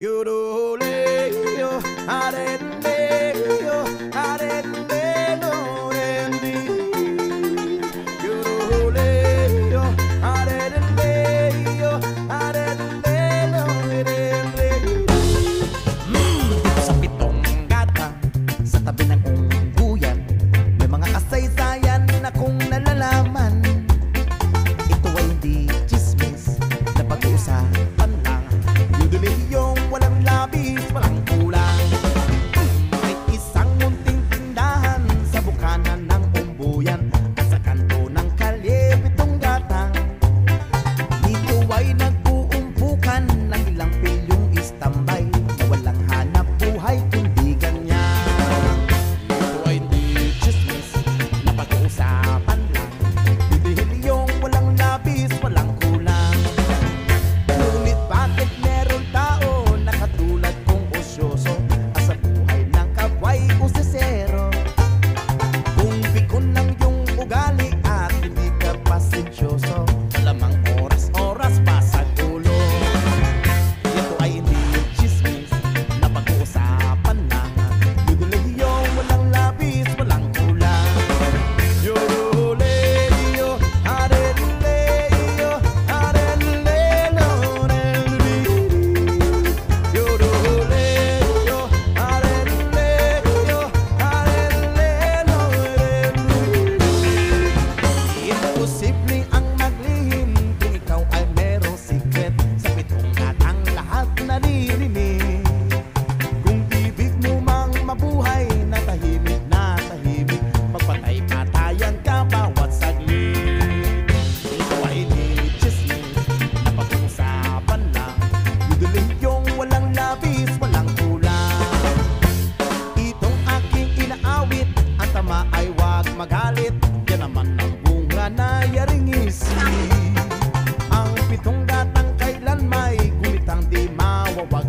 Yoroleo, areleo, areleo, rendi. Yoroleo, areleo, areleo, rendi. Dito sa pitong gata, sa tabi ng ungguyan, may mga kasaysayan na kung nalalaman. Ito ay hindi chismis na pag-uusapan lang. Yudulihiyong walang labis, walang kulang. May isang munting tindahan sa bukana ng umbuyan at sa kanto ng kalye pitong gata. Dito ay nag-uumpukan ng ilang pilyong istambay na walang hanap buhay kundi ganyan. Ito ay hindi chismis na pag-uusapan lang. Yudulihiyong walang labis, walang kulang. Ngunit bakit meron tao na katulad kong osyoso at sa buhay ng kapwa'y usisero? Kung bikon lang yung ugali at hindi ka pasensyoso, lamang oras-oras pa sa gulo. Ito ay hindi chismis na pag-uusapan lang. Yudulihiyong walang labis, walang kulang. Yoroleo, areleo, areleo, rendi. Yoroleo, areleo, areleo, rendi. Imposible ang maglihim kung ikaw ay merong secret. Sa pitong gatang lahat naririnig. Kung ibig mo mang mabuhay na tahimik, magpatay-patayan ka bawat saglit. Ito ay hindi chismis na pag-uusapan lang. Yudulihiyong walang labis, walang kulang. Itong aking inaawit, ang tama ay wag magalit. Yan naman ang bunga na yaringisi. Ang pitong gatang kailan may gunitang di mawawag